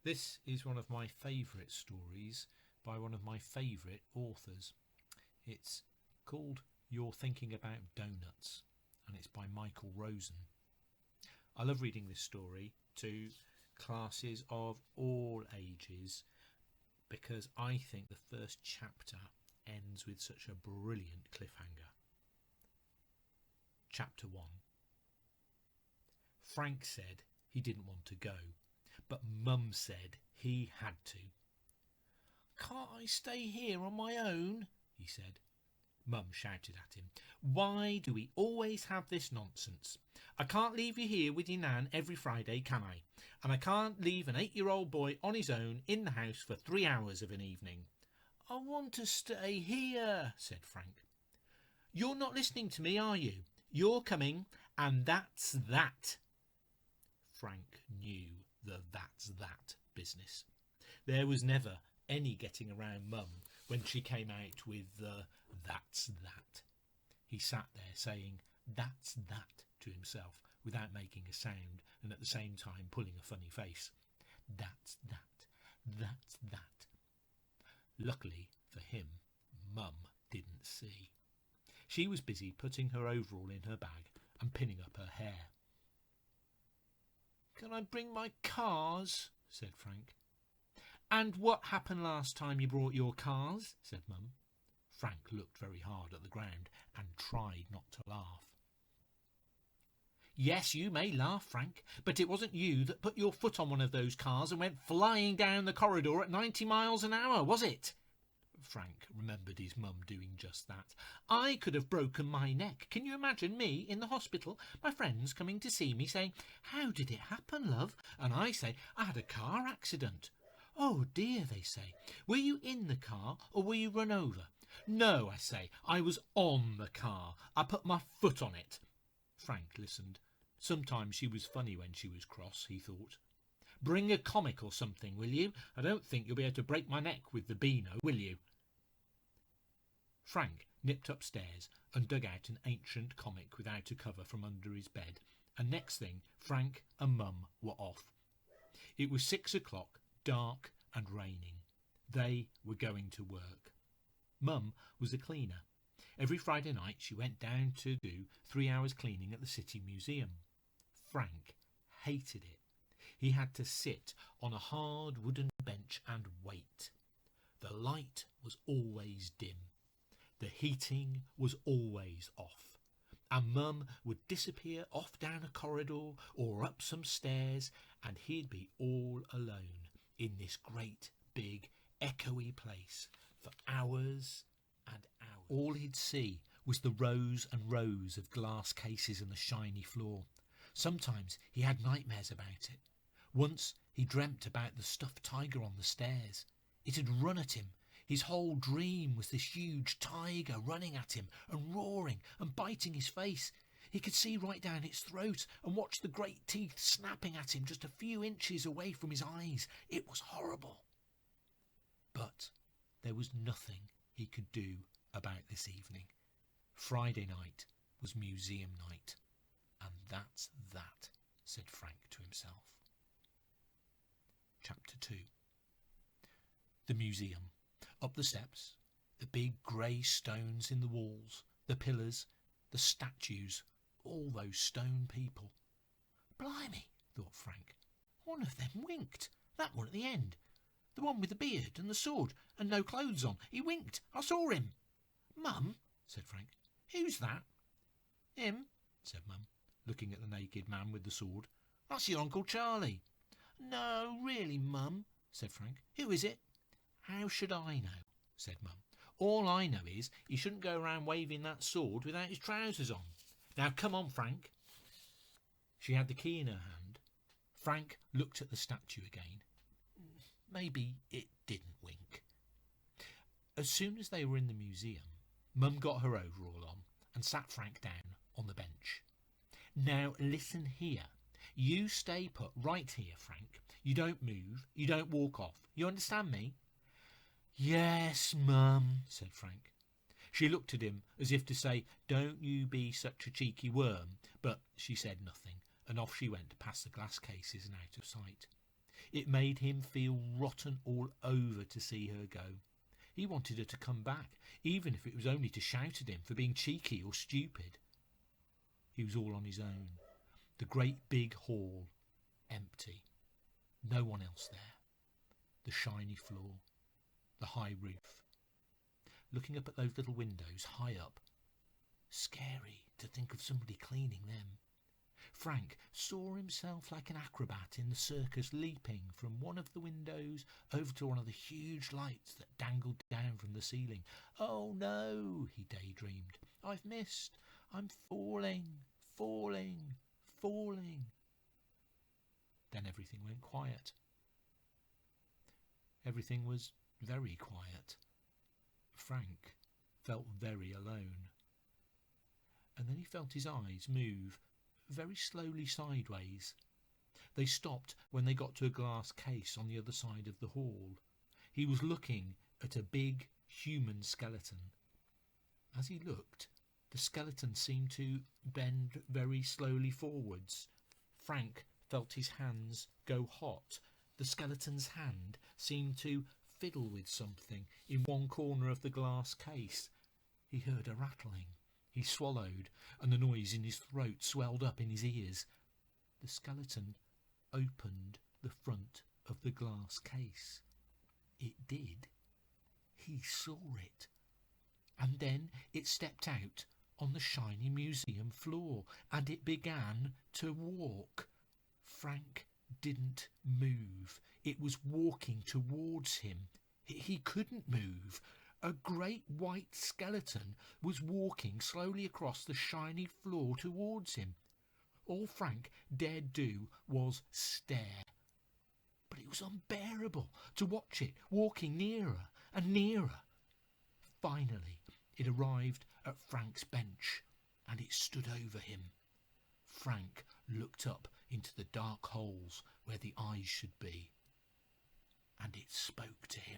This is one of my favourite stories by one of my favourite authors. It's called You're Thinking About Doughnuts, and it's by Michael Rosen. I love reading this story to classes of all ages because I think the first chapter ends with such a brilliant cliffhanger. Chapter 1. Frank said he didn't want to go, but Mum said he had to. "Can't I stay here on my own?" he said. Mum shouted at him. "Why do we always have this nonsense? I can't leave you here with your nan every Friday, can I? And I can't leave an 8-year-old boy on his own in the house for 3 hours of an evening." "I want to stay here," said Frank. "You're not listening to me, are you? You're coming, and that's that." Frank knew the "that's that" business. There was never any getting around Mum when she came out with the "that's that." He sat there saying "that's that" to himself without making a sound, and at the same time pulling a funny face. "That's that, that's that." Luckily for him, Mum didn't see. She was busy putting her overall in her bag and pinning up her hair. "Can I bring my cars?" said Frank. "And what happened last time you brought your cars?" said Mum. Frank looked very hard at the ground and tried not to laugh. "Yes, you may laugh, Frank, but it wasn't you that put your foot on one of those cars and went flying down the corridor at 90 miles an hour, was it?" Frank remembered his mum doing just that. "I could have broken my neck. Can you imagine me in the hospital, my friends coming to see me saying, 'How did it happen, love?' and I say, 'I had a car accident.' 'Oh dear,' they say. 'Were you in the car or were you run over?' 'No,' I say, 'I was on the car. I put my foot on it.'" Frank listened. Sometimes she was funny when she was cross, he thought. "Bring a comic or something, will you? I don't think you'll be able to break my neck with the Beano, will you?" Frank nipped upstairs and dug out an ancient comic without a cover from under his bed, and next thing Frank and Mum were off. It was 6 o'clock, dark and raining. They were going to work. Mum was a cleaner. Every Friday night she went down to do 3 hours cleaning at the City Museum. Frank hated it. He had to sit on a hard wooden bench and wait. The light was always dim. The heating was always off. And Mum would disappear off down a corridor or up some stairs, and he'd be all alone in this great, big, echoey place for hours and hours. All he'd see was the rows and rows of glass cases and the shiny floor. Sometimes he had nightmares about it. Once he dreamt about the stuffed tiger on the stairs. It had run at him. His whole dream was this huge tiger running at him and roaring and biting his face. He could see right down its throat and watch the great teeth snapping at him just a few inches away from his eyes. It was horrible. But there was nothing he could do about this evening. Friday night was museum night. "And that's that," said Frank to himself. Chapter 2. The museum. Up the steps, the big grey stones in the walls, the pillars, the statues, all those stone people. "Blimey," thought Frank, "one of them winked. That one at the end. The one with the beard and the sword and no clothes on. He winked. I saw him." "Mum," said Frank, "who's that?" "Him," said Mum, looking at the naked man with the sword. "That's your Uncle Charlie." "No, really, Mum," said Frank. "Who is it?" "How should I know?" said Mum. "All I know is he shouldn't go around waving that sword without his trousers on. Now come on, Frank." She had the key in her hand. Frank looked at the statue again. Maybe it didn't wink. As soon as they were in the museum, Mum got her overall on and sat Frank down on the bench. "Now listen here. You stay put right here, Frank. You don't move. You don't walk off. You understand me?" "Yes, Mum," said Frank. She looked at him as if to say, "Don't you be such a cheeky worm," but she said nothing, and off she went past the glass cases and out of sight. It made him feel rotten all over to see her go. He wanted her to come back, even if it was only to shout at him for being cheeky or stupid. He was all on his own. The great big hall, empty. No one else there. The shiny floor, the high roof. Looking up at those little windows high up. Scary to think of somebody cleaning them. Frank saw himself like an acrobat in the circus, leaping from one of the windows over to one of the huge lights that dangled down from the ceiling. Oh no, he daydreamed. I've missed. I'm falling, falling, falling. Then everything went quiet. Everything was very quiet. Frank felt very alone. And then he felt his eyes move very slowly sideways. They stopped when they got to a glass case on the other side of the hall. He was looking at a big human skeleton. As he looked, the skeleton seemed to bend very slowly forwards. Frank felt his hands go hot. The skeleton's hand seemed to fiddle with something in one corner of the glass case. He heard a rattling. He swallowed, and the noise in his throat swelled up in his ears. The skeleton opened the front of the glass case. It did. He saw it. And then it stepped out on the shiny museum floor, and it began to walk. Frank didn't move. It was walking towards him. He couldn't move. A great white skeleton was walking slowly across the shiny floor towards him. All Frank dared do was stare. But it was unbearable to watch it walking nearer and nearer. Finally, it arrived at Frank's bench, and it stood over him. Frank looked up into the dark holes where the eyes should be, and it spoke to him.